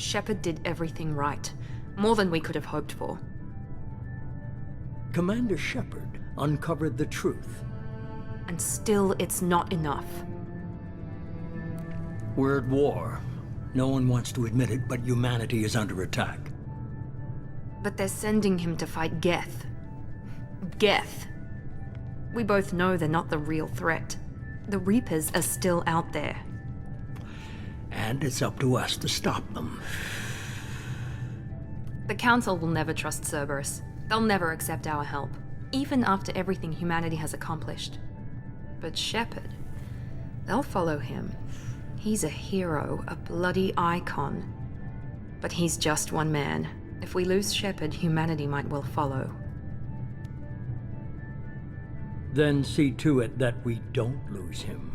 Shepard did everything right. More than we could have hoped for. Commander Shepard uncovered the truth. And still, it's not enough. We're at war. No one wants to admit it, but humanity is under attack. But they're sending him to fight Geth. Geth. We both know they're not the real threat. The Reapers are still out there. And it's up to us to stop them. The Council will never trust Cerberus. They'll never accept our help, even after everything humanity has accomplished. But Shepard, they'll follow him. He's a hero, a bloody icon. But he's just one man. If we lose Shepard, humanity might well follow. Then see to it that we don't lose him.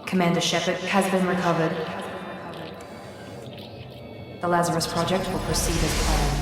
Commander Shepard has been recovered. The Lazerus project will proceed as planned.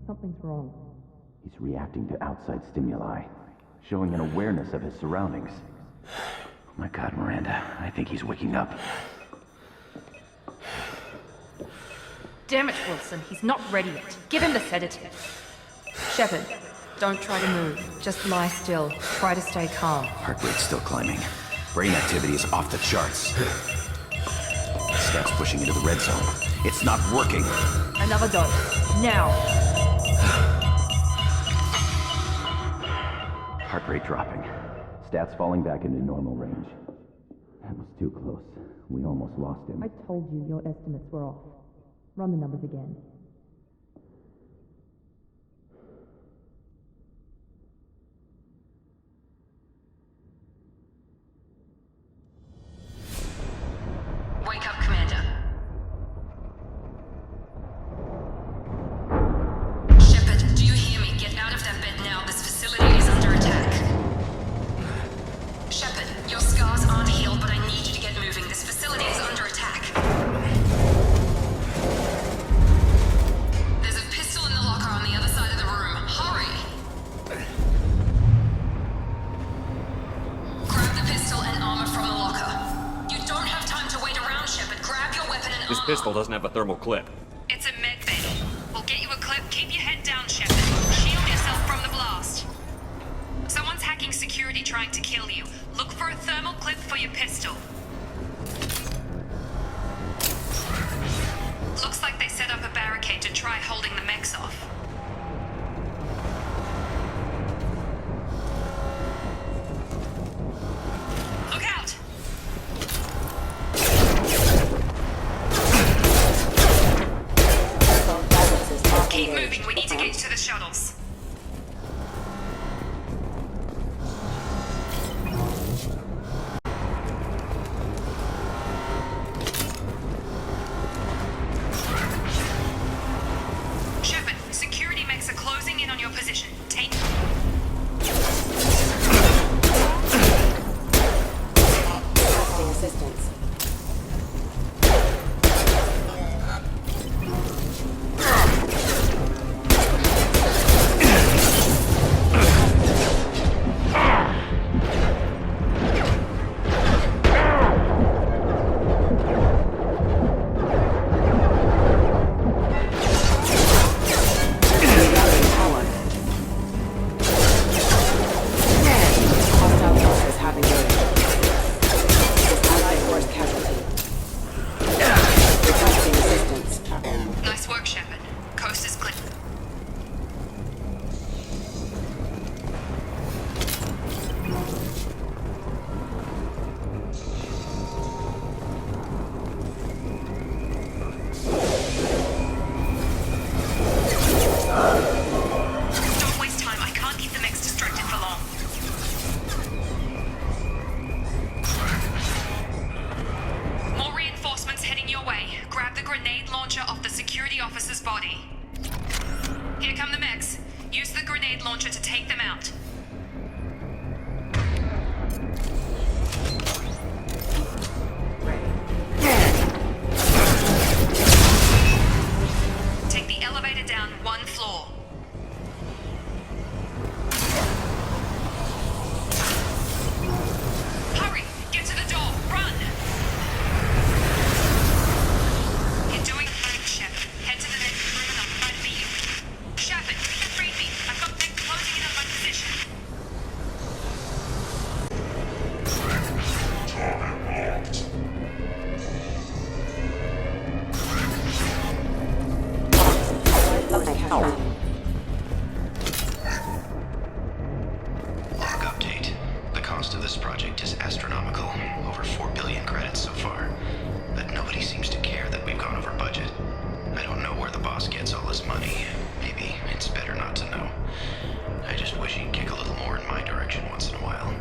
Something's wrong. He's reacting to outside stimuli, showing an awareness of his surroundings. Oh my God, Miranda, I think he's waking up. Damn it, Wilson, he's not ready yet. Give him the sedative. Shepard, don't try to move. Just lie still. Try to stay calm. Heart rate's still climbing. Brain activity is off the charts. Steps pushing into the red zone. It's not working. Another dose. Now. Heart rate dropping. Stats falling back into normal range. That was too close. We almost lost him. I told you your estimates were off. Run the numbers again. Wake up, Commander. Shepard, do you hear me? Get out of that bed now. This facility is under attack. Shepard, your scars aren't healed, but I need you to get moving. This facility is under attack. This pistol doesn't have a thermal clip. It's a med bay. We'll get you a clip. Keep your head down, Shepard. Shield yourself from the blast. Someone's hacking security trying to kill you. Look for a thermal clip for your pistol. Looks like they set up a barricade to try holding the mechs off. Look out! Keep moving, we need to get to the shuttles. Shepard, security mechs are closing in on your position. Take... Assistance. Nice work, Shepard. Coast is clear. Don't waste time. I can't keep the mechs distracted for long. More reinforcements heading your way. Grab the grenade launcher off the security officer's body. Here come the mechs. Use the grenade launcher to take them out. Take the elevator down one floor. Hurry! Get to the door! Run! You're doing fine, Shepard. Head to the next room and I'll try to meet you. Shepard, read me. I've got mechs closing in on my position. Log update. The cost of this project is astronomical. Over 4 billion credits so far. But nobody seems to care that we've gone over budget. I don't know where the boss gets all his money. Maybe it's better not to know. I just wish he'd kick a little more in my direction once in a while.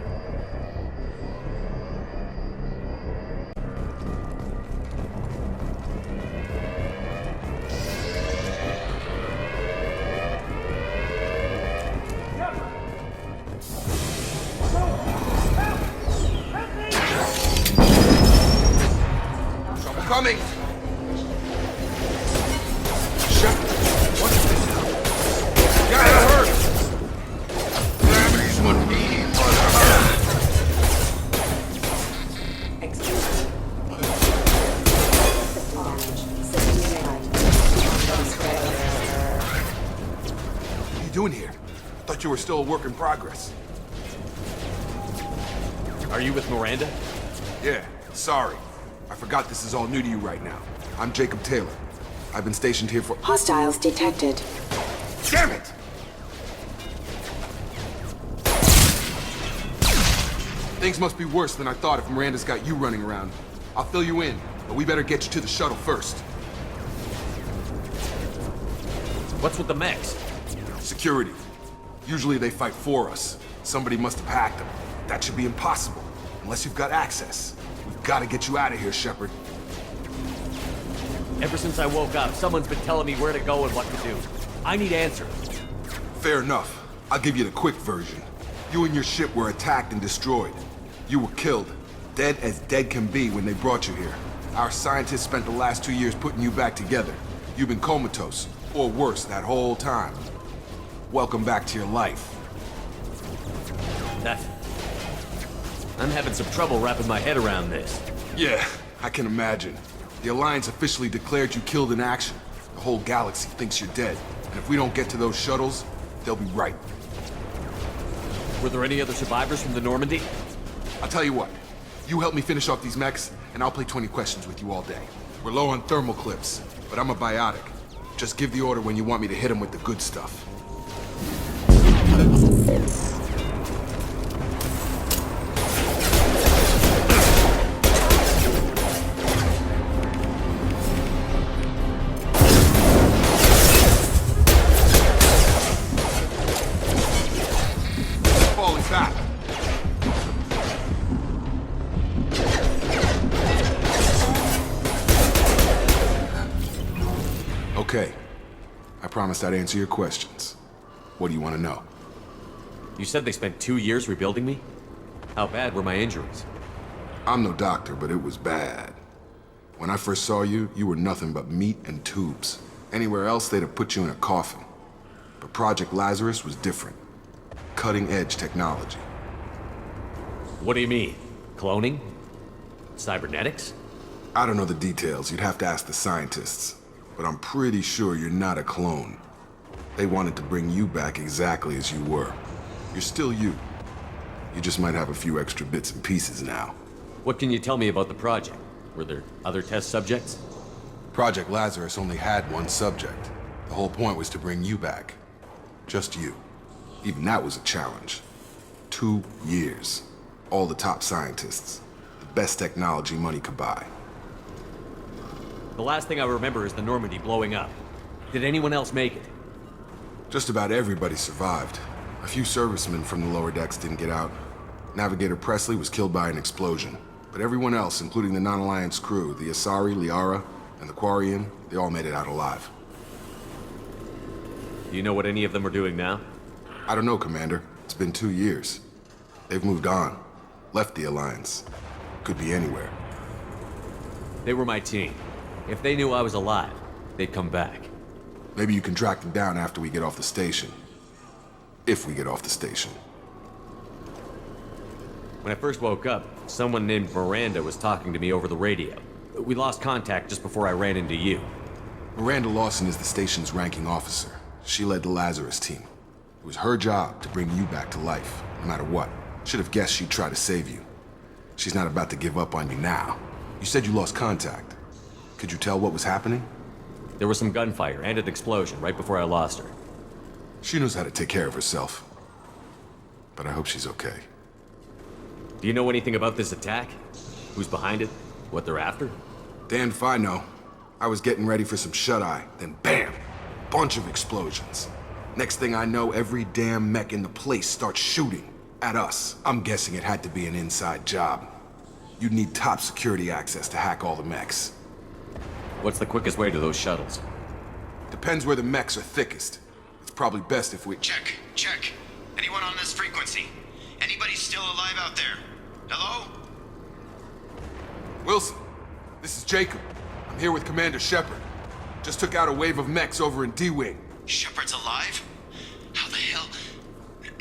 Coming! Shepard, what is this now? Gotta hurt! Gravity's what we need, Excuse me. System What are you doing here? Thought you were still a work in progress. Are you with Miranda? Yeah, sorry. I forgot this is all new to you right now. I'm Jacob Taylor. I've been stationed here for— Hostiles detected. Damn it! Things must be worse than I thought if Miranda's got you running around. I'll fill you in, but we better get you to the shuttle first. What's with the mechs? Security. Usually they fight for us. Somebody must have hacked them. That should be impossible, unless you've got access. We've got to get you out of here, Shepard. Ever since I woke up, someone's been telling me where to go and what to do. I need answers. Fair enough. I'll give you the quick version. You and your ship were attacked and destroyed. You were killed. Dead as dead can be when they brought you here. Our scientists spent the last 2 years putting you back together. You've been comatose, or worse, that whole time. Welcome back to your life. I'm having some trouble wrapping my head around this. Yeah, I can imagine. The Alliance officially declared you killed in action. The whole galaxy thinks you're dead. And if we don't get to those shuttles, they'll be right. Were there any other survivors from the Normandy? I'll tell you what. You help me finish off these mechs, and I'll play 20 questions with you all day. We're low on thermal clips, but I'm a biotic. Just give the order when you want me to hit them with the good stuff. Falling back. Okay. I promised I'd answer your questions. What do you want to know? You said they spent 2 years rebuilding me? How bad were my injuries? I'm no doctor, but it was bad. When I first saw you, you were nothing but meat and tubes. Anywhere else, they'd have put you in a coffin. But Project Lazerus was different. Cutting-edge technology. What do you mean? Cloning? Cybernetics? I don't know the details. You'd have to ask the scientists. But I'm pretty sure you're not a clone. They wanted to bring you back exactly as you were. You're still you. You just might have a few extra bits and pieces now. What can you tell me about the project? Were there other test subjects? Project Lazarus only had one subject. The whole point was to bring you back. Just you. Even that was a challenge. 2 years. All the top scientists. The best technology money could buy. The last thing I remember is the Normandy blowing up. Did anyone else make it? Just about everybody survived. A few servicemen from the lower decks didn't get out. Navigator Presley was killed by an explosion. But everyone else, including the non-Alliance crew, the Asari, Liara, and the Quarian, they all made it out alive. Do you know what any of them are doing now? I don't know, Commander. It's been 2 years. They've moved on. Left the Alliance. Could be anywhere. They were my team. If they knew I was alive, they'd come back. Maybe you can track them down after we get off the station. If we get off the station. When I first woke up, someone named Miranda was talking to me over the radio. We lost contact just before I ran into you. Miranda Lawson is the station's ranking officer. She led the Lazarus team. It was her job to bring you back to life, no matter what. Should have guessed she'd try to save you. She's not about to give up on you now. You said you lost contact. Could you tell what was happening? There was some gunfire and an explosion right before I lost her. She knows how to take care of herself. But I hope she's okay. Do you know anything about this attack? Who's behind it? What they're after? Damned if I know. I was getting ready for some shut-eye, then bam! Bunch of explosions. Next thing I know, every damn mech in the place starts shooting at us. I'm guessing it had to be an inside job. You'd need top security access to hack all the mechs. What's the quickest way to those shuttles? Depends where the mechs are thickest. It's probably best if we... Check. Anyone on this frequency? Anybody still alive out there? Hello? Wilson, this is Jacob. I'm here with Commander Shepard. Just took out a wave of mechs over in D-Wing. Shepard's alive? How the hell?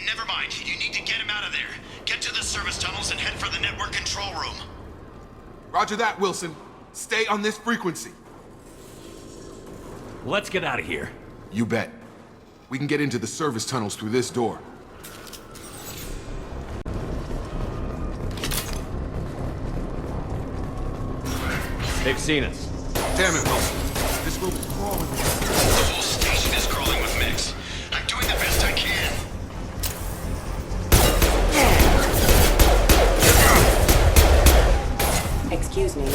Never mind. You need to get him out of there. Get to the service tunnels and head for the network control room. Roger that, Wilson. Stay on this frequency. Let's get out of here. You bet. We can get into the service tunnels through this door. They've seen us. Damn it, Wilson. This room is crawling with mechs. The whole station is crawling with mechs. I'm doing the best I can. Excuse me.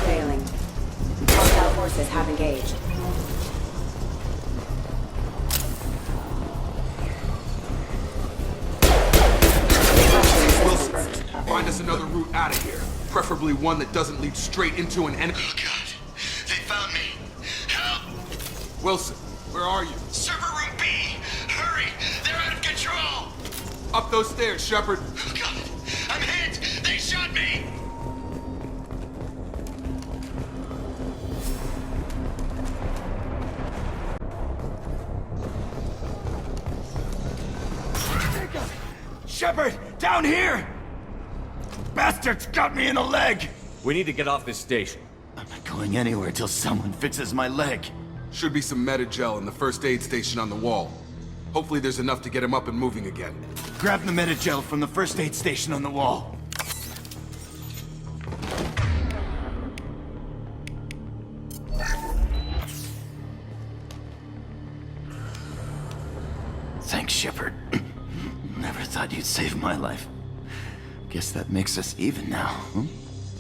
Failing. Hostile forces have engaged. Wilson, find us another route out of here. Preferably one that doesn't lead straight into an enemy. Oh God, they found me. Help! Wilson, where are you? Server room B! Hurry! They're out of control! Up those stairs, Shepard. Oh God, I'm hit! They shot me! Shepard, down here! bastard's got me in the leg! We need to get off this station. I'm not going anywhere till someone fixes my leg. Should be some Medi-gel in the first aid station on the wall. Hopefully there's enough to get him up and moving again. Grab the Medi-gel from the first aid station on the wall. Thanks, Shepard. Never thought you'd save my life. Guess that makes us even now, huh?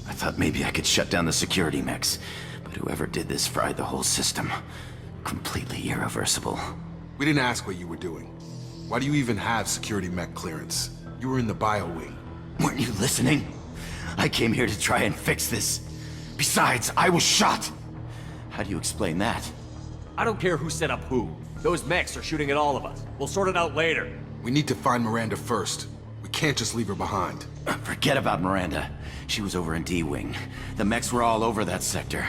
I thought maybe I could shut down the security mechs, but whoever did this fried the whole system. Completely irreversible. We didn't ask what you were doing. Why do you even have security mech clearance? You were in the bio wing. Weren't you listening? I came here to try and fix this. Besides, I was shot! How do you explain that? I don't care who set up who. Those mechs are shooting at all of us. We'll sort it out later. We need to find Miranda first. We can't just leave her behind. Forget about Miranda. She was over in D-Wing. The mechs were all over that sector.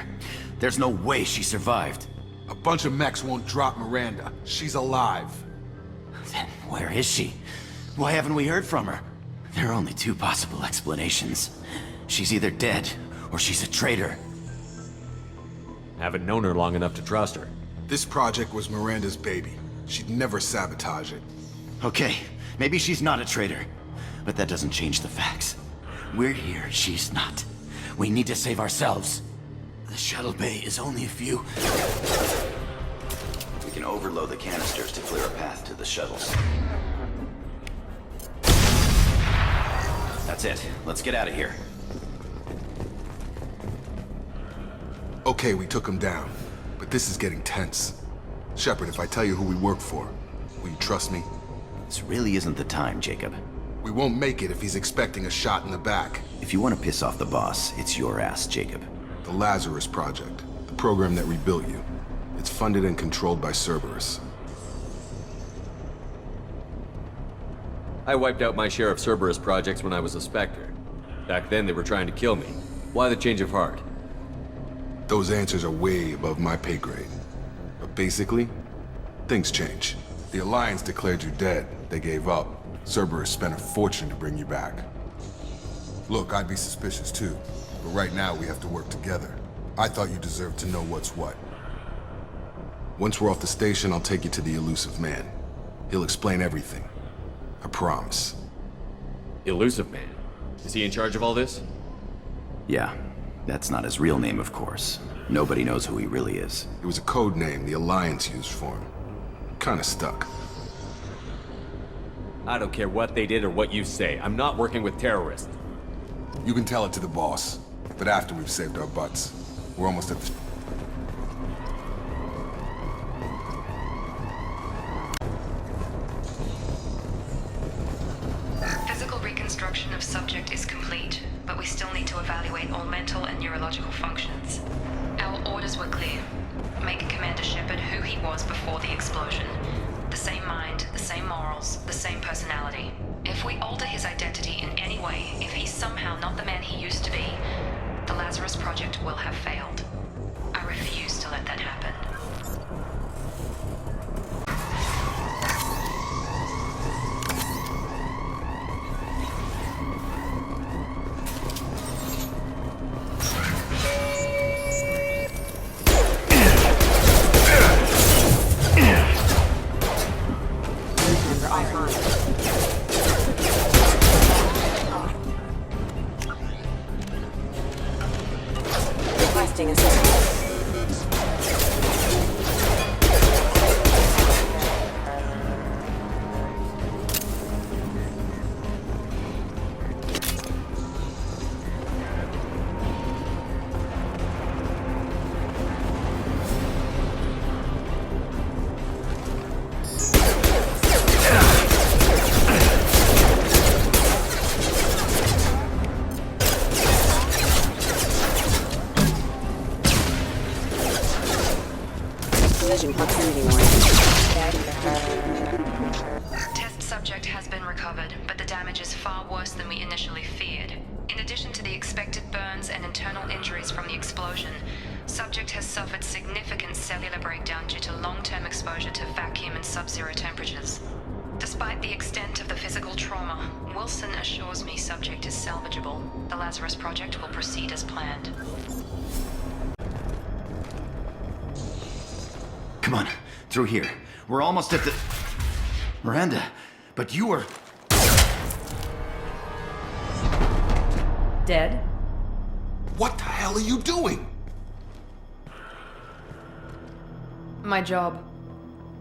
There's no way she survived. A bunch of mechs won't drop Miranda. She's alive. Then where is she? Why haven't we heard from her? There are only two possible explanations. She's either dead, or she's a traitor. Haven't known her long enough to trust her. This project was Miranda's baby. She'd never sabotage it. Okay, maybe she's not a traitor. But that doesn't change the facts. We're here, she's not. We need to save ourselves. The shuttle bay is only a few... We can overload the canisters to clear a path to the shuttles. That's it. Let's get out of here. Okay, we took him down. But this is getting tense. Shepard, if I tell you who we work for, will you trust me? This really isn't the time, Jacob. We won't make it if he's expecting a shot in the back. If you want to piss off the boss, it's your ass, Jacob. The Lazerus project, the program that rebuilt you. It's funded and controlled by Cerberus. I wiped out my share of Cerberus projects when I was a Spectre. Back then they were trying to kill me. Why the change of heart? Those answers are way above my pay grade. But basically, things change. The Alliance declared you dead. They gave up. Cerberus spent a fortune to bring you back. Look, I'd be suspicious too. But right now, we have to work together. I thought you deserved to know what's what. Once we're off the station, I'll take you to the elusive man. He'll explain everything. I promise. Elusive Man? Is he in charge of all this? Yeah. That's not his real name, of course. Nobody knows who he really is. It was a code name the Alliance used for him. Kinda stuck. I don't care what they did or what you say. I'm not working with terrorists. You can tell it to the boss, but after we've saved our butts. We're almost at the... Physical reconstruction of subject is complete, but we still need to evaluate all mental and neurological functions. Our orders were clear. Make Commander Shepard who he was before the explosion. The same mind, the same morals, the same personality. If we alter his identity in any way, if he's somehow not the man he used to be, the Lazerus project will have failed. I refuse to let that happen. Requesting assistance. Collision proximity warning. Test subject has been recovered, but the damage is far worse than we initially feared. In addition to the expected burns and internal injuries from the explosion, subject has suffered significant cellular breakdown due to long-term exposure to vacuum and sub-zero temperatures. Despite the extent of the physical trauma, Wilson assures me subject is salvageable. The Lazerus project will proceed as planned. Come on, through here. We're almost at the... Miranda, but you were... Dead? What the hell are you doing? My job.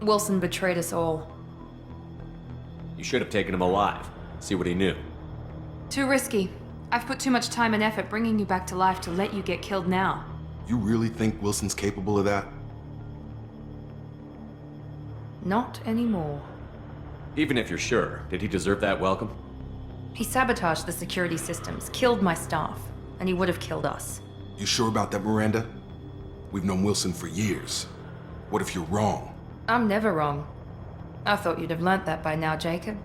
Wilson betrayed us all. You should have taken him alive. See what he knew. Too risky. I've put too much time and effort bringing you back to life to let you get killed now. You really think Wilson's capable of that? Not anymore. Even if you're sure, did he deserve that welcome? He sabotaged the security systems, killed my staff, and he would have killed us. You sure about that, Miranda? We've known Wilson for years. What if you're wrong? I'm never wrong. I thought you'd have learnt that by now, Jacob.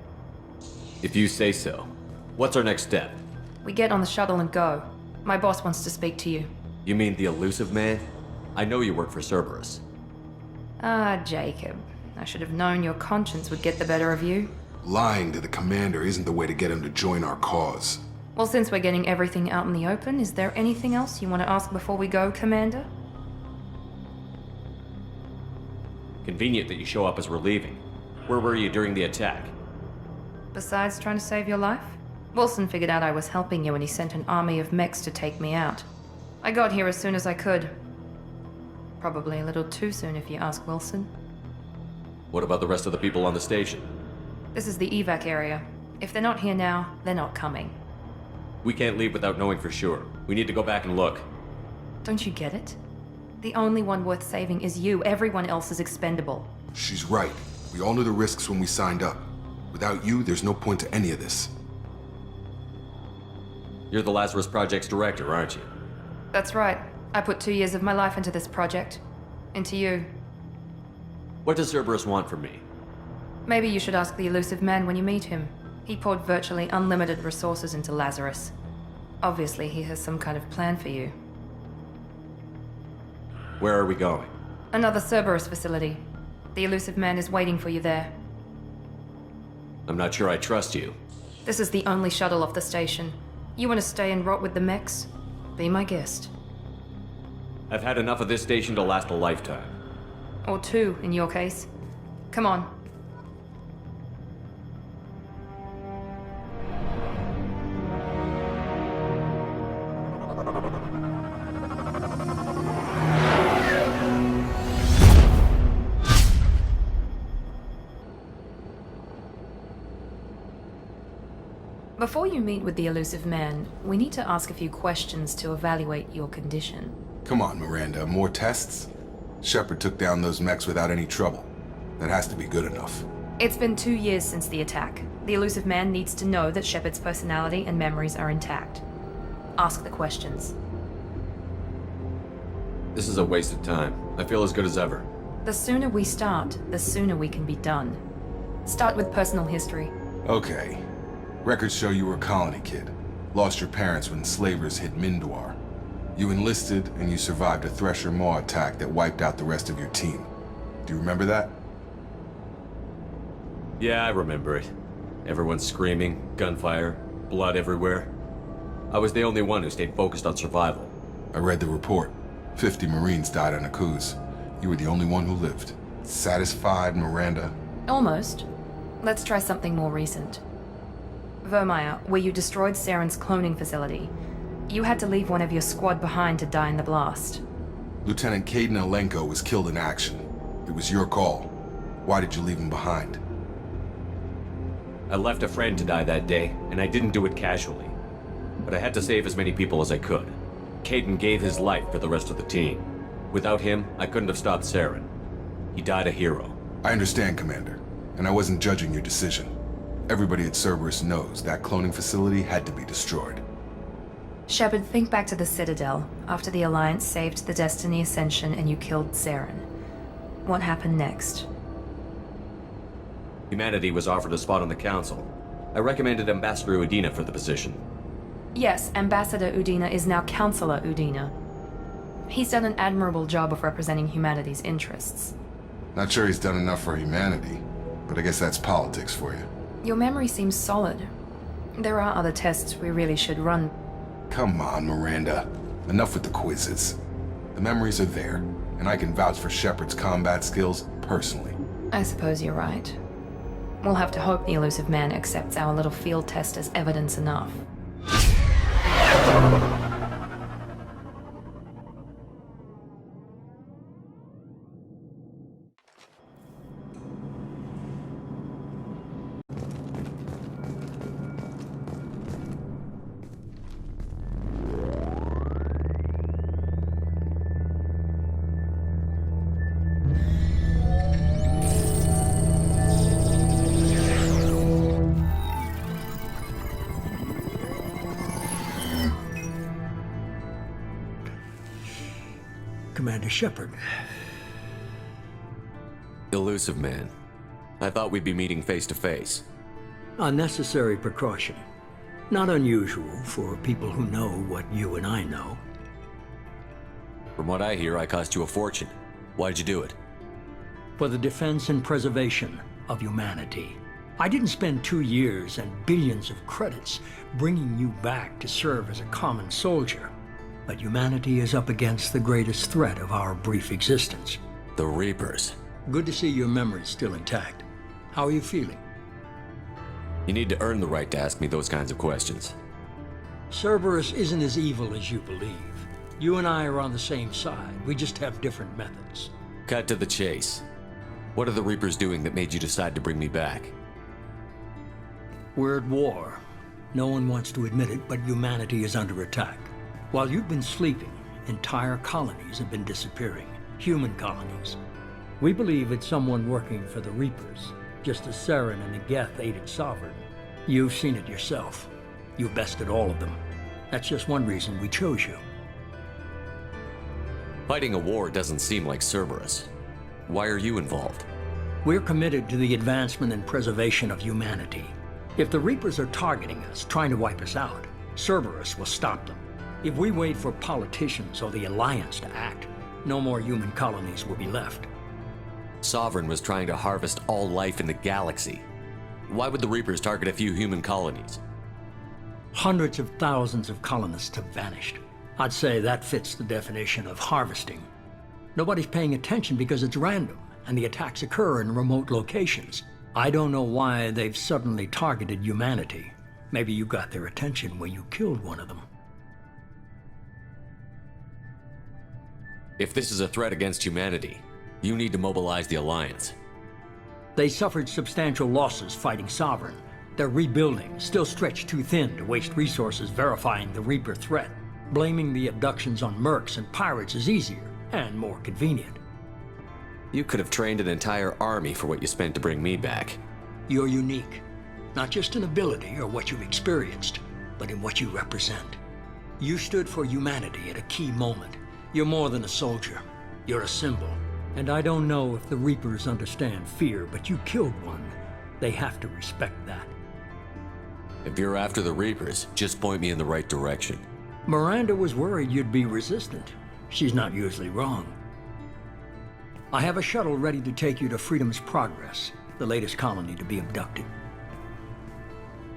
If you say so. What's our next step? We get on the shuttle and go. My boss wants to speak to you. You mean the elusive man? I know you work for Cerberus. Ah, Jacob. I should have known your conscience would get the better of you. Lying to the commander isn't the way to get him to join our cause. Well, since we're getting everything out in the open, is there anything else you want to ask before we go, Commander? Convenient that you show up as we're leaving. Where were you during the attack? Besides trying to save your life? Wilson figured out I was helping you and he sent an army of mechs to take me out. I got here as soon as I could. Probably a little too soon if you ask Wilson. What about the rest of the people on the station? This is the evac area. If they're not here now, they're not coming. We can't leave without knowing for sure. We need to go back and look. Don't you get it? The only one worth saving is you. Everyone else is expendable. She's right. We all knew the risks when we signed up. Without you, there's no point to any of this. You're the Lazerus Project's director, aren't you? That's right. I put 2 years of my life into this project. Into you. What does Cerberus want from me? Maybe you should ask the elusive man when you meet him. He poured virtually unlimited resources into Lazerus. Obviously, he has some kind of plan for you. Where are we going? Another Cerberus facility. The elusive man is waiting for you there. I'm not sure I trust you. This is the only shuttle off the station. You want to stay and rot with the mechs? Be my guest. I've had enough of this station to last a lifetime. Or 2, in your case. Come on. Before you meet with the elusive man, we need to ask a few questions to evaluate your condition. Come on, Miranda. More tests? Shepard took down those mechs without any trouble. That has to be good enough. It's been 2 years since the attack. The elusive man needs to know that Shepard's personality and memories are intact. Ask the questions. This is a waste of time. I feel as good as ever. The sooner we start, the sooner we can be done. Start with personal history. Okay. Records show you were a colony kid. Lost your parents when slavers hit Mindor. You enlisted, and you survived a Thresher Maw attack that wiped out the rest of your team. Do you remember that? Yeah, I remember it. Everyone screaming, gunfire, blood everywhere. I was the only one who stayed focused on survival. I read the report. 50 Marines died on Akuz. You were the only one who lived. Satisfied, Miranda? Almost. Let's try something more recent. Vermeer, where you destroyed Saren's cloning facility. You had to leave one of your squad behind to die in the blast. Lieutenant Caden Alenko was killed in action. It was your call. Why did you leave him behind? I left a friend to die that day, and I didn't do it casually. But I had to save as many people as I could. Caden gave his life for the rest of the team. Without him, I couldn't have stopped Saren. He died a hero. I understand, Commander, and I wasn't judging your decision. Everybody at Cerberus knows that cloning facility had to be destroyed. Shepard, think back to the Citadel, after the Alliance saved the Destiny Ascension and you killed Saren. What happened next? Humanity was offered a spot on the Council. I recommended Ambassador Udina for the position. Yes, Ambassador Udina is now Counselor Udina. He's done an admirable job of representing humanity's interests. Not sure he's done enough for humanity. But I guess that's politics for you. Your memory seems solid. There are other tests we really should run. Come on, Miranda. Enough with the quizzes. The memories are there, and I can vouch for Shepard's combat skills personally. I suppose you're right. We'll have to hope the elusive man accepts our little field test as evidence enough. Commander Shepard. Elusive man. I thought we'd be meeting face to face. A necessary precaution. Not unusual for people who know what you and I know. From what I hear, I cost you a fortune. Why'd you do it? For the defense and preservation of humanity. I didn't spend 2 years and billions of credits bringing you back to serve as a common soldier. But humanity is up against the greatest threat of our brief existence. The Reapers. Good to see your memory's still intact. How are you feeling? You need to earn the right to ask me those kinds of questions. Cerberus isn't as evil as you believe. You and I are on the same side. We just have different methods. Cut to the chase. What are the Reapers doing that made you decide to bring me back? We're at war. No one wants to admit it, but humanity is under attack. While you've been sleeping, entire colonies have been disappearing. Human colonies. We believe it's someone working for the Reapers, just as Saren and Negeth aided Sovereign. You've seen it yourself. You bested all of them. That's just one reason we chose you. Fighting a war doesn't seem like Cerberus. Why are you involved? We're committed to the advancement and preservation of humanity. If the Reapers are targeting us, trying to wipe us out, Cerberus will stop them. If we wait for politicians or the Alliance to act, no more human colonies will be left. Sovereign was trying to harvest all life in the galaxy. Why would the Reapers target a few human colonies? Hundreds of thousands of colonists have vanished. I'd say that fits the definition of harvesting. Nobody's paying attention because it's random, and the attacks occur in remote locations. I don't know why they've suddenly targeted humanity. Maybe you got their attention when you killed one of them. If this is a threat against humanity, you need to mobilize the Alliance. They suffered substantial losses fighting Sovereign. They're rebuilding, still stretched too thin to waste resources verifying the Reaper threat. Blaming the abductions on mercs and pirates is easier and more convenient. You could have trained an entire army for what you spent to bring me back. You're unique, not just in ability or what you've experienced, but in what you represent. You stood for humanity at a key moment. You're more than a soldier. You're a symbol. And I don't know if the Reapers understand fear, but you killed one. They have to respect that. If you're after the Reapers, just point me in the right direction. Miranda was worried you'd be resistant. She's not usually wrong. I have a shuttle ready to take you to Freedom's Progress, the latest colony to be abducted.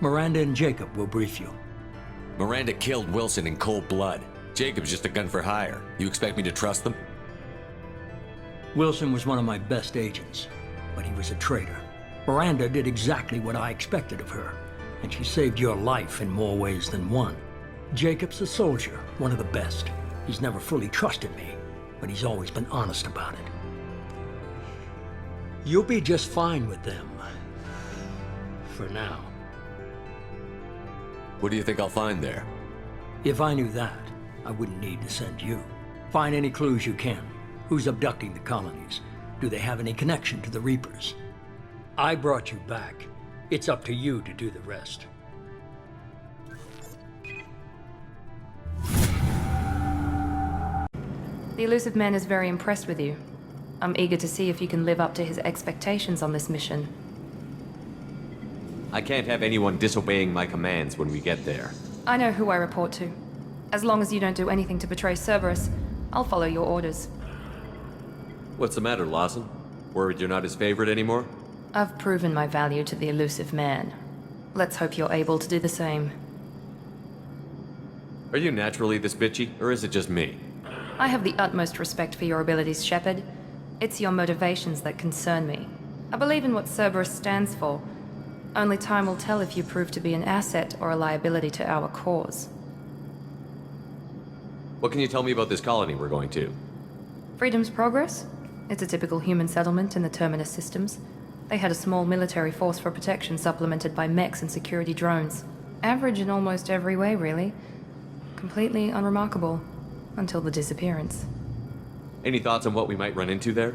Miranda and Jacob will brief you. Miranda killed Wilson in cold blood. Jacob's just a gun for hire. You expect me to trust them? Wilson was one of my best agents, but he was a traitor. Miranda did exactly what I expected of her, and she saved your life in more ways than one. Jacob's a soldier, one of the best. He's never fully trusted me, but he's always been honest about it. You'll be just fine with them. For now. What do you think I'll find there? If I knew that, I wouldn't need to send you. Find any clues you can. Who's abducting the colonies? Do they have any connection to the Reapers? I brought you back. It's up to you to do the rest. The elusive man is very impressed with you. I'm eager to see if you can live up to his expectations on this mission. I can't have anyone disobeying my commands when we get there. I know who I report to. As long as you don't do anything to betray Cerberus, I'll follow your orders. What's the matter, Lawson? Worried you're not his favorite anymore? I've proven my value to the elusive man. Let's hope you're able to do the same. Are you naturally this bitchy, or is it just me? I have the utmost respect for your abilities, Shepard. It's your motivations that concern me. I believe in what Cerberus stands for. Only time will tell if you prove to be an asset or a liability to our cause. What can you tell me about this colony we're going to? Freedom's Progress? It's a typical human settlement in the Terminus systems. They had a small military force for protection supplemented by mechs and security drones. Average in almost every way, really. Completely unremarkable. Until the disappearance. Any thoughts on what we might run into there?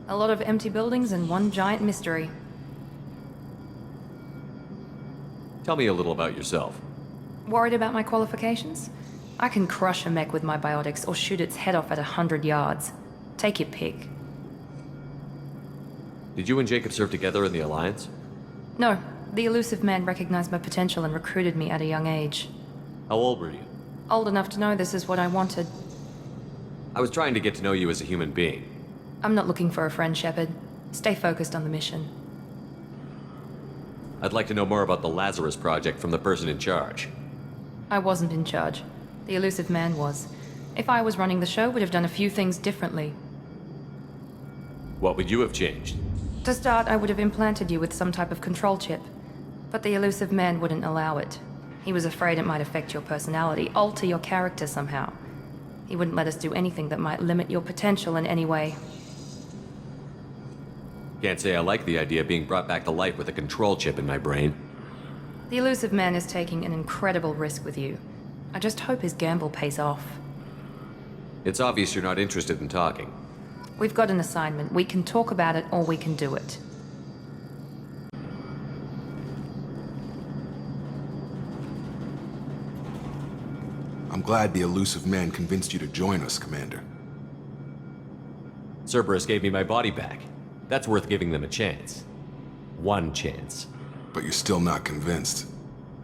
A lot of empty buildings and one giant mystery. Tell me a little about yourself. Worried about my qualifications? I can crush a mech with my biotics or shoot its head off at 100 yards. Take your pick. Did you and Jacob serve together in the Alliance? No, the elusive man recognized my potential and recruited me at a young age. How old were you? Old enough to know this is what I wanted. I was trying to get to know you as a human being. I'm not looking for a friend, Shepard. Stay focused on the mission. I'd like to know more about the Lazerus project from the person in charge. I wasn't in charge. The elusive man was. If I was running the show, would have done a few things differently. What would you have changed? To start, I would have implanted you with some type of control chip. But the elusive man wouldn't allow it. He was afraid it might affect your personality, alter your character somehow. He wouldn't let us do anything that might limit your potential in any way. Can't say I like the idea of being brought back to life with a control chip in my brain. The elusive man is taking an incredible risk with you. I just hope his gamble pays off. It's obvious you're not interested in talking. We've got an assignment. We can talk about it or we can do it. I'm glad the elusive man convinced you to join us, Commander. Cerberus gave me my body back. That's worth giving them a chance. One chance. But you're still not convinced.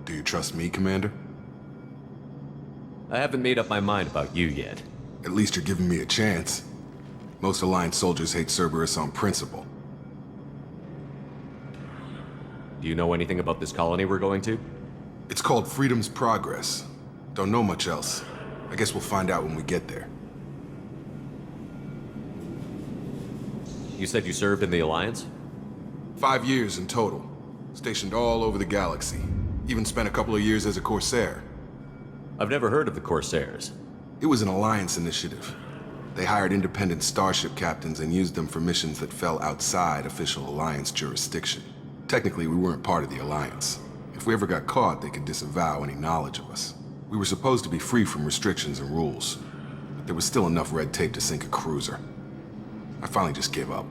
Do you trust me, Commander? I haven't made up my mind about you yet. At least you're giving me a chance. Most Alliance soldiers hate Cerberus on principle. Do you know anything about this colony we're going to? It's called Freedom's Progress. Don't know much else. I guess we'll find out when we get there. You said you served in the Alliance? 5 years in total. Stationed all over the galaxy. Even spent a couple of years as a Corsair. I've never heard of the Corsairs. It was an Alliance initiative. They hired independent starship captains and used them for missions that fell outside official Alliance jurisdiction. Technically, we weren't part of the Alliance. If we ever got caught, they could disavow any knowledge of us. We were supposed to be free from restrictions and rules, but there was still enough red tape to sink a cruiser. I finally just gave up.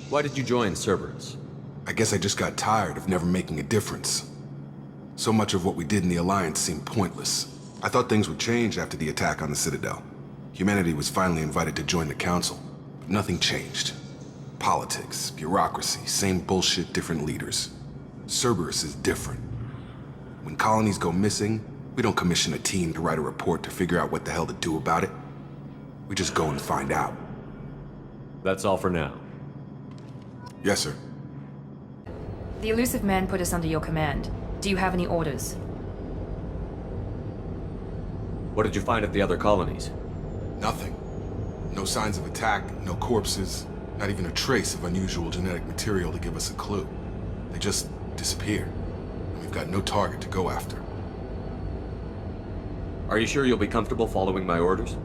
Why did you join Cerberus? I guess I just got tired of never making a difference. So much of what we did in the Alliance seemed pointless. I thought things would change after the attack on the Citadel. Humanity was finally invited to join the Council, but nothing changed. Politics, bureaucracy, same bullshit, different leaders. Cerberus is different. When colonies go missing, we don't commission a team to write a report to figure out what the hell to do about it. We just go and find out. That's all for now. Yes, sir. The elusive man put us under your command. Do you have any orders? What did you find at the other colonies? Nothing. No signs of attack, no corpses, not even a trace of unusual genetic material to give us a clue. They just disappear. And we've got no target to go after. Are you sure you'll be comfortable following my orders?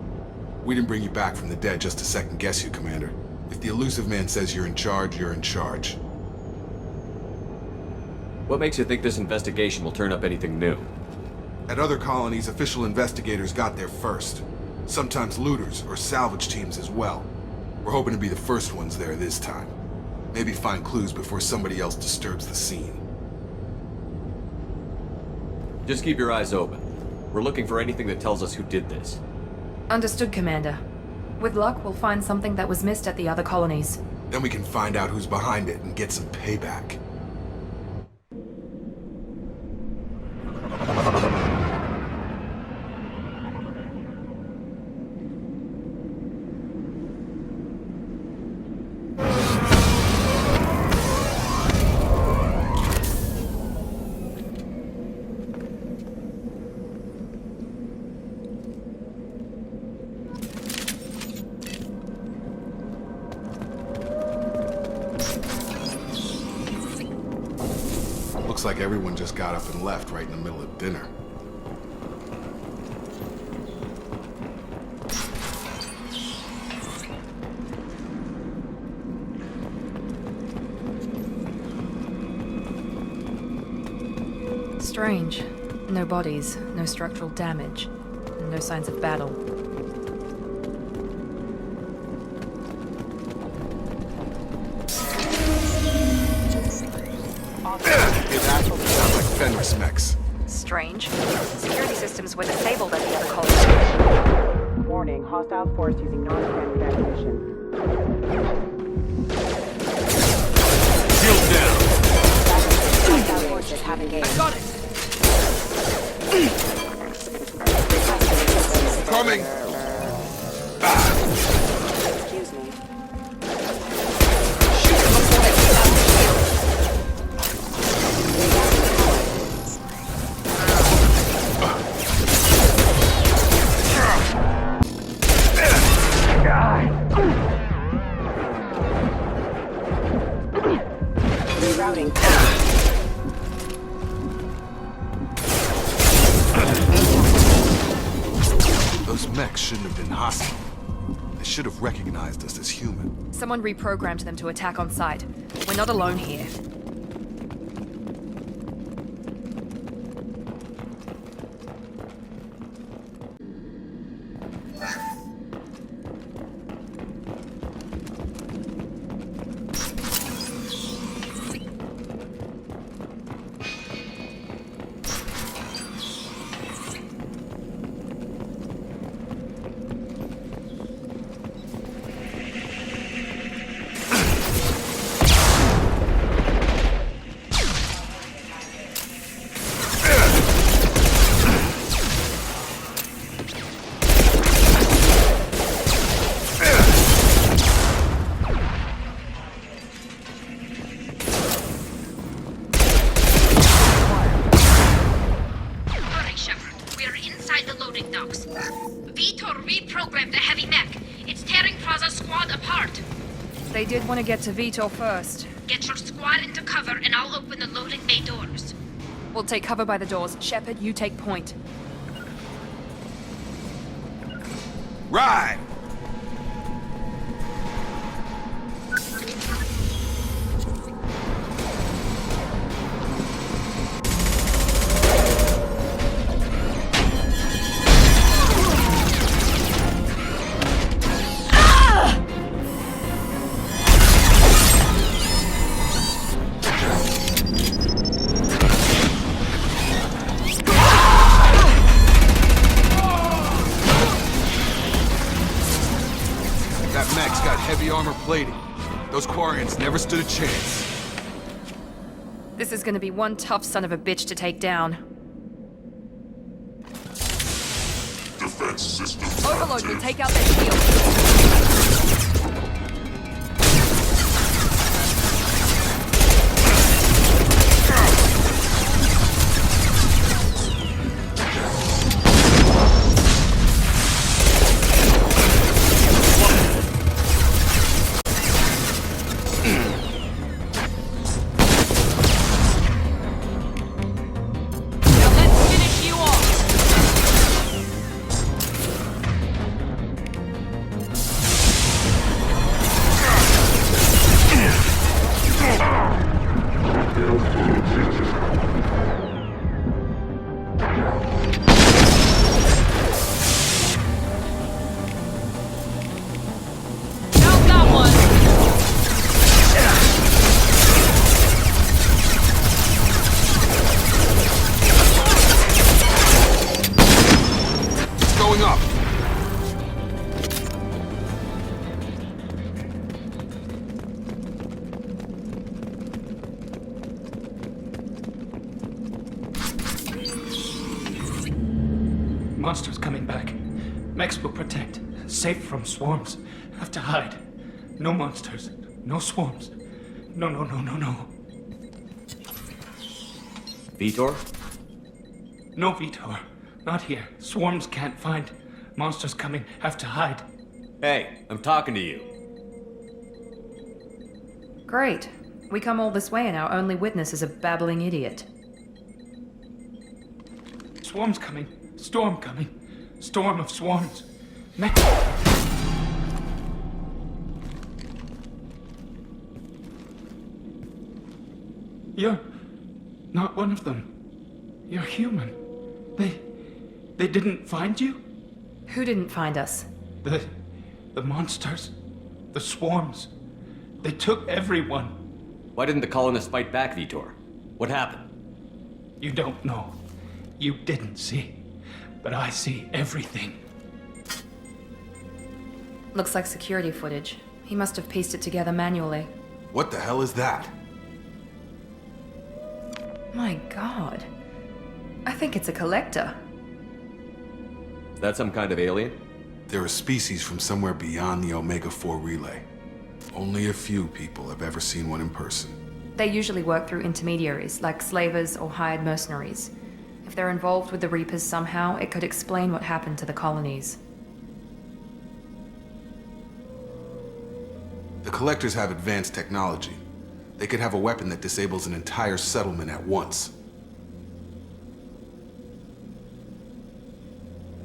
We didn't bring you back from the dead just to second guess you, Commander. If the elusive man says you're in charge, you're in charge. What makes you think this investigation will turn up anything new? At other colonies, official investigators got there first. Sometimes looters or salvage teams as well. We're hoping to be the first ones there this time. Maybe find clues before somebody else disturbs the scene. Just keep your eyes open. We're looking for anything that tells us who did this. Understood, Commander. With luck, we'll find something that was missed at the other colonies. Then we can find out who's behind it and get some payback. Looks like everyone just got up and left right in the middle of dinner. Strange. No bodies, no structural damage, and no signs of battle. Sounds like Fenris mechs. Strange. Security systems were disabled at the other colony. Warning, hostile force using non-standard ammunition. Shield down! Hostile forces have engaged. Got it! Coming! Excuse me. Rerouting. Those mechs shouldn't have been hostile. They should have recognized us as human. Someone reprogrammed them to attack on sight. We're not alone here. They did want to get to Vito first. Get your squad into cover and I'll open the loading bay doors. We'll take cover by the doors. Shepard, you take point. Right! Heavy armor plating. Those Quarians never stood a chance. This is gonna be one tough son of a bitch to take down. Defense system. Overload will take out their shield. Monsters coming back. Mechs will protect. Safe from swarms. Have to hide. No monsters. No swarms. No. Vitor? No, Vitor. Not here. Swarms can't find. Monsters coming. Have to hide. Hey, I'm talking to you. Great. We come all this way and our only witness is a babbling idiot. Swarm's coming. Storm coming. Storm of swarms. You're not one of them. You're human. They didn't find you? Who didn't find us? The monsters. The swarms. They took everyone. Why didn't the colonists fight back, Vitor? What happened? You don't know. You didn't see. But I see everything. Looks like security footage. He must have pieced it together manually. What the hell is that? My god. I think it's a collector. Is that some kind of alien? They're a species from somewhere beyond the Omega-4 relay. Only a few people have ever seen one in person. They usually work through intermediaries, like slavers or hired mercenaries. If they're involved with the Reapers somehow, it could explain what happened to the colonies. The Collectors have advanced technology. They could have a weapon that disables an entire settlement at once.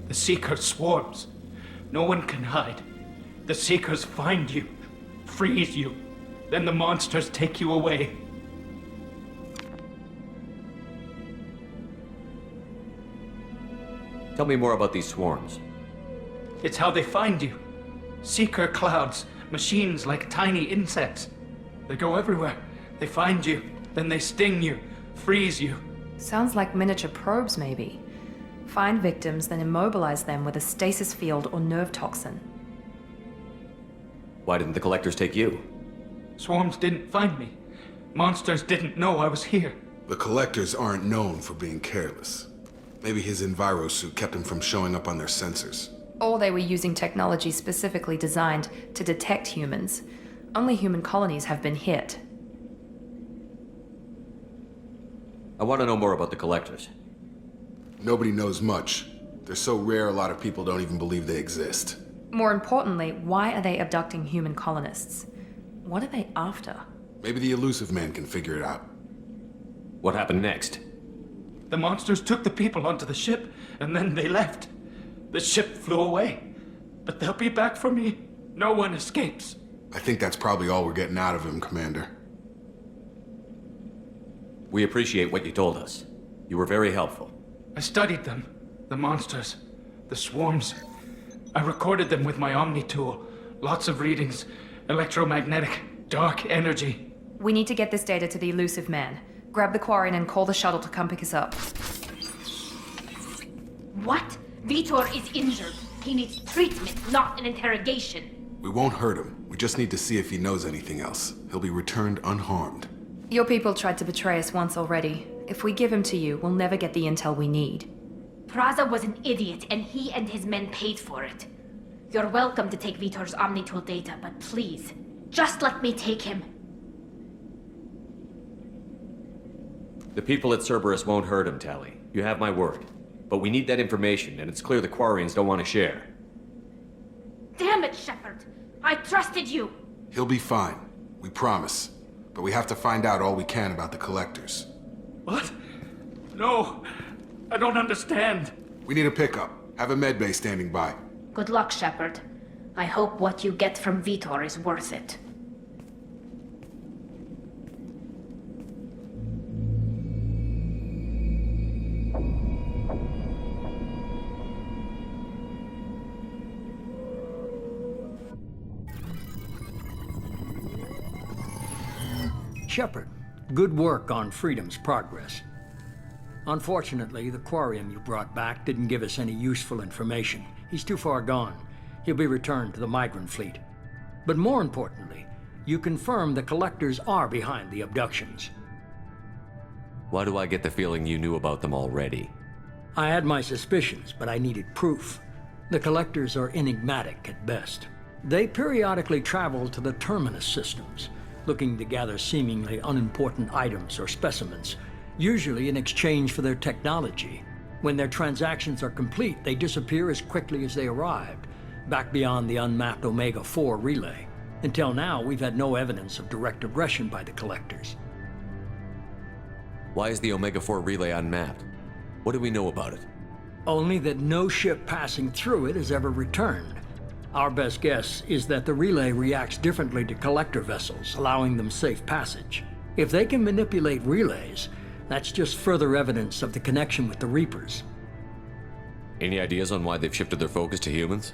The Seeker swarms. No one can hide. The Seekers find you, freeze you, then the monsters take you away. Tell me more about these swarms. It's how they find you. Seeker clouds, machines like tiny insects. They go everywhere. They find you, then they sting you, freeze you. Sounds like miniature probes, maybe. Find victims, then immobilize them with a stasis field or nerve toxin. Why didn't the Collectors take you? Swarms didn't find me. Monsters didn't know I was here. The Collectors aren't known for being careless. Maybe his Enviro suit kept him from showing up on their sensors. Or they were using technology specifically designed to detect humans. Only human colonies have been hit. I want to know more about the Collectors. Nobody knows much. They're so rare a lot of people don't even believe they exist. More importantly, why are they abducting human colonists? What are they after? Maybe the Elusive Man can figure it out. What happened next? The monsters took the people onto the ship, and then they left. The ship flew away. But they'll be back for me. No one escapes. I think that's probably all we're getting out of him, Commander. We appreciate what you told us. You were very helpful. I studied them. The monsters. The swarms. I recorded them with my Omni tool. Lots of readings. Electromagnetic. Dark energy. We need to get this data to the Elusive Man. Grab the Quarian and call the shuttle to come pick us up. What? Vitor is injured. He needs treatment, not an interrogation. We won't hurt him. We just need to see if he knows anything else. He'll be returned unharmed. Your people tried to betray us once already. If we give him to you, we'll never get the intel we need. Praza was an idiot, and he and his men paid for it. You're welcome to take Vitor's Omnitool data, but please, just let me take him. The people at Cerberus won't hurt him, Tali. You have my word. But we need that information, and it's clear the Quarians don't want to share. Damn it, Shepard! I trusted you! He'll be fine. We promise. But we have to find out all we can about the Collectors. What? No, I don't understand. We need a pickup. Have a medbay standing by. Good luck, Shepard. I hope what you get from Vitor is worth it. Shepard, good work on Freedom's progress. Unfortunately, the Quarian you brought back didn't give us any useful information. He's too far gone. He'll be returned to the migrant fleet. But more importantly, you confirmed the Collectors are behind the abductions. Why do I get the feeling you knew about them already? I had my suspicions, but I needed proof. The Collectors are enigmatic at best. They periodically travel to the Terminus systems, looking to gather seemingly unimportant items or specimens, usually in exchange for their technology. When their transactions are complete, they disappear as quickly as they arrived, back beyond the unmapped Omega-4 relay. Until now, we've had no evidence of direct aggression by the Collectors. Why is the Omega-4 relay unmapped? What do we know about it? Only that no ship passing through it has ever returned. Our best guess is that the relay reacts differently to collector vessels, allowing them safe passage. If they can manipulate relays, that's just further evidence of the connection with the Reapers. Any ideas on why they've shifted their focus to humans?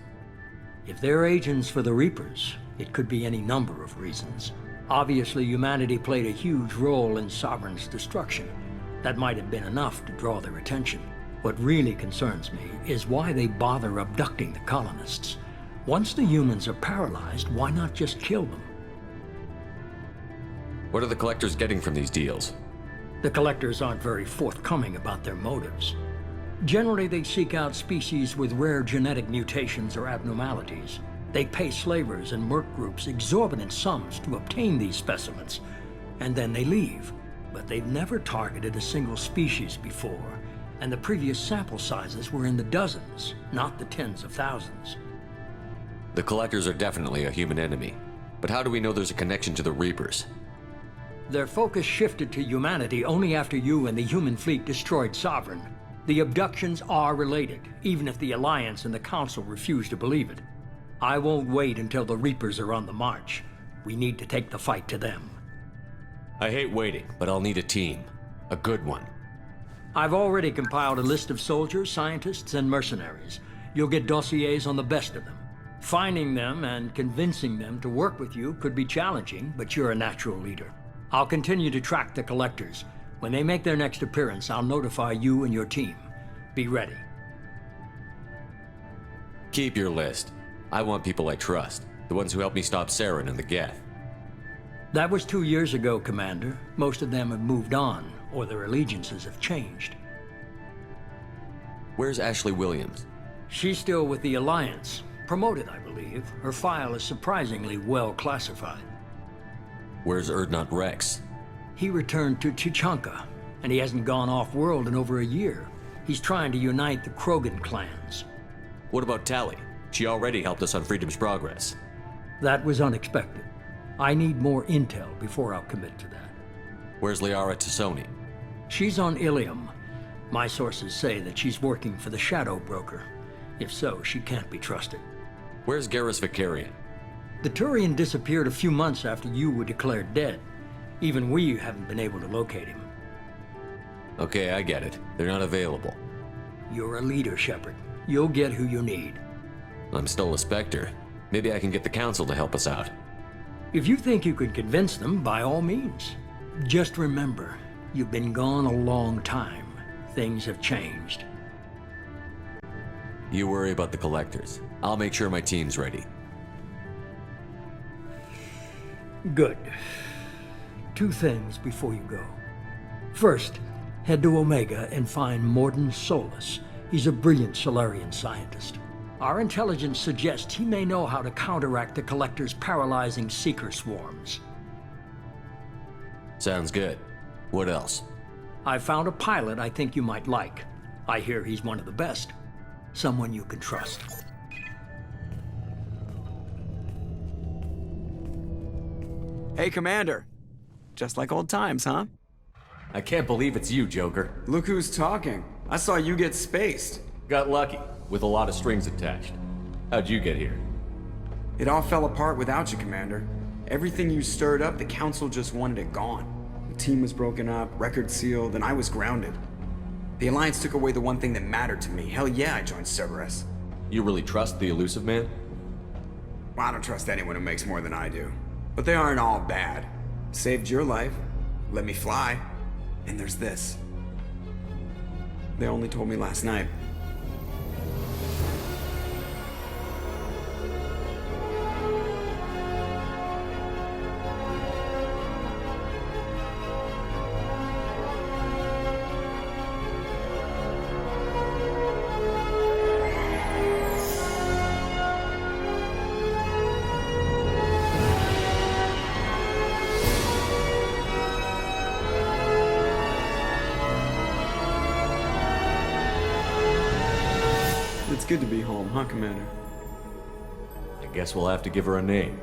If they're agents for the Reapers, it could be any number of reasons. Obviously, humanity played a huge role in Sovereign's destruction. That might have been enough to draw their attention. What really concerns me is why they bother abducting the colonists. Once the humans are paralyzed, why not just kill them? What are the collectors getting from these deals? The collectors aren't very forthcoming about their motives. Generally, they seek out species with rare genetic mutations or abnormalities. They pay slavers and merc groups exorbitant sums to obtain these specimens, and then they leave. But they've never targeted a single species before, and the previous sample sizes were in the dozens, not the tens of thousands. The collectors are definitely a human enemy, but how do we know there's a connection to the Reapers? Their focus shifted to humanity only after you and the human fleet destroyed Sovereign. The abductions are related, even if the Alliance and the Council refuse to believe it. I won't wait until the Reapers are on the march. We need to take the fight to them. I hate waiting, but I'll need a team. A good one. I've already compiled a list of soldiers, scientists, and mercenaries. You'll get dossiers on the best of them. Finding them and convincing them to work with you could be challenging, but you're a natural leader. I'll continue to track the collectors. When they make their next appearance, I'll notify you and your team. Be ready. Keep your list. I want people I trust. The ones who helped me stop Saren and the Geth. That was 2 years ago, Commander. Most of them have moved on, or their allegiances have changed. Where's Ashley Williams? She's still with the Alliance. Promoted, I believe. Her file is surprisingly well classified. Where's Erdnot Rex? He returned to Chichanka, and he hasn't gone off-world in over a year. He's trying to unite the Krogan clans. What about Tali? She already helped us on Freedom's Progress. That was unexpected. I need more intel before I'll commit to that. Where's Liara Tassoni? She's on Ilium. My sources say that she's working for the Shadow Broker. If so, she can't be trusted. Where's Garrus Vicarian? The Turian disappeared a few months after you were declared dead. Even we haven't been able to locate him. Okay, I get it. They're not available. You're a leader, Shepard. You'll get who you need. I'm still a Spectre. Maybe I can get the Council to help us out. If you think you could convince them, by all means. Just remember, you've been gone a long time. Things have changed. You worry about the collectors. I'll make sure my team's ready. Good. 2 things before you go. First, head to Omega and find Morden Solus. He's a brilliant Solarian scientist. Our intelligence suggests he may know how to counteract the Collector's paralyzing Seeker swarms. Sounds good. What else? I found a pilot I think you might like. I hear he's one of the best. Someone you can trust. Hey, Commander. Just like old times, huh? I can't believe it's you, Joker. Look who's talking. I saw you get spaced. Got lucky, with a lot of strings attached. How'd you get here? It all fell apart without you, Commander. Everything you stirred up, the Council just wanted it gone. The team was broken up, record sealed, and I was grounded. The Alliance took away the one thing that mattered to me. Hell yeah, I joined Cerberus. You really trust the Elusive Man? Well, I don't trust anyone who makes more than I do. But they aren't all bad. Saved your life, let me fly, and there's this. They only told me last night. It's good to be home, huh, Commander? I guess we'll have to give her a name.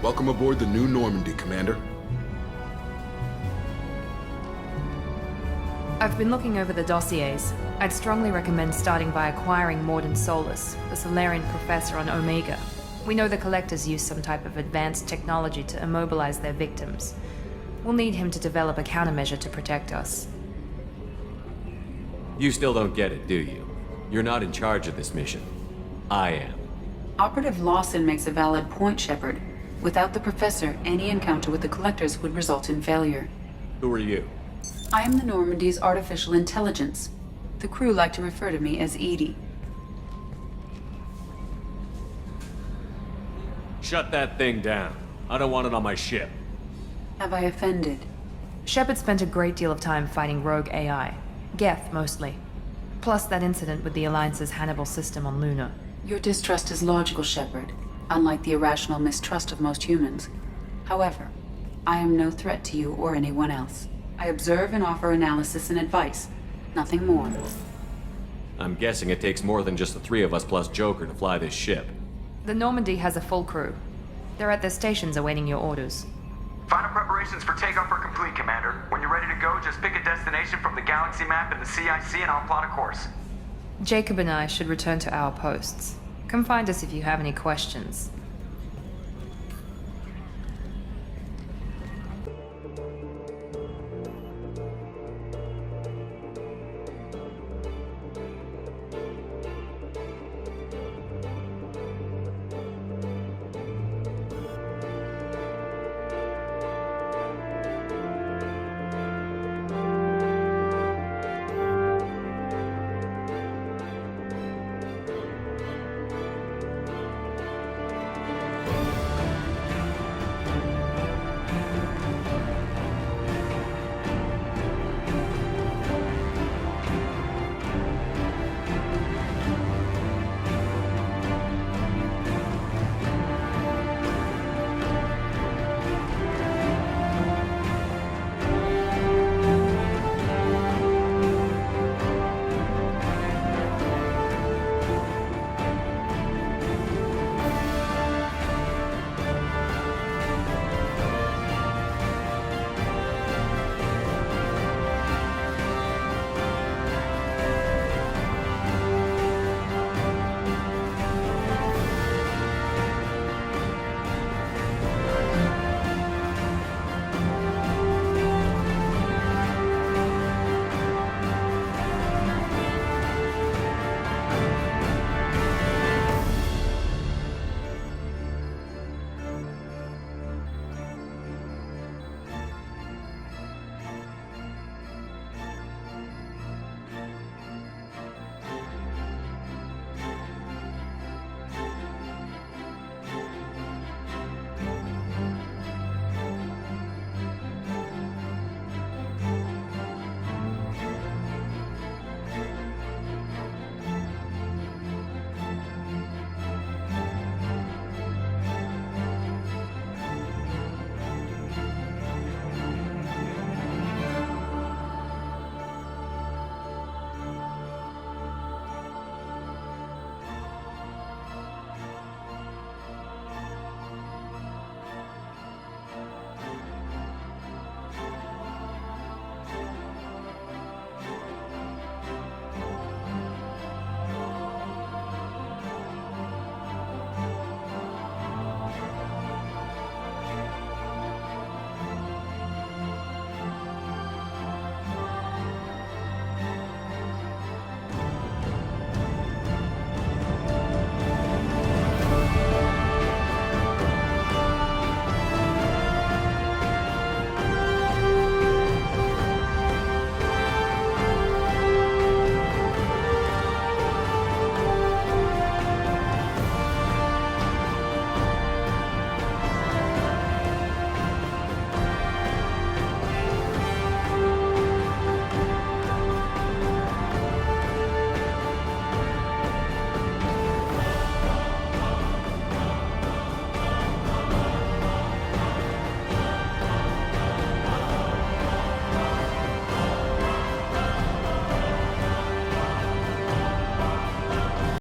Welcome aboard the new Normandy, Commander. I've been looking over the dossiers. I'd strongly recommend starting by acquiring Morden Solus, the Solarian professor on Omega. We know the Collectors use some type of advanced technology to immobilize their victims. We'll need him to develop a countermeasure to protect us. You still don't get it, do you? You're not in charge of this mission. I am. Operative Lawson makes a valid point, Shepard. Without the Professor, any encounter with the Collectors would result in failure. Who are you? I am the Normandy's artificial intelligence. The crew like to refer to me as Edie. Shut that thing down. I don't want it on my ship. Have I offended? Shepard spent a great deal of time fighting rogue AI. Geth, mostly. Plus that incident with the Alliance's Hannibal system on Luna. Your distrust is logical, Shepard, unlike the irrational mistrust of most humans. However, I am no threat to you or anyone else. I observe and offer analysis and advice. Nothing more. I'm guessing it takes more than just the three of us plus Joker to fly this ship. The Normandy has a full crew. They're at their stations awaiting your orders. Final preparations for takeoff are complete, Commander. When you're ready to go, just pick a destination from the galaxy map in the CIC and I'll plot a course. Jacob and I should return to our posts. Come find us if you have any questions.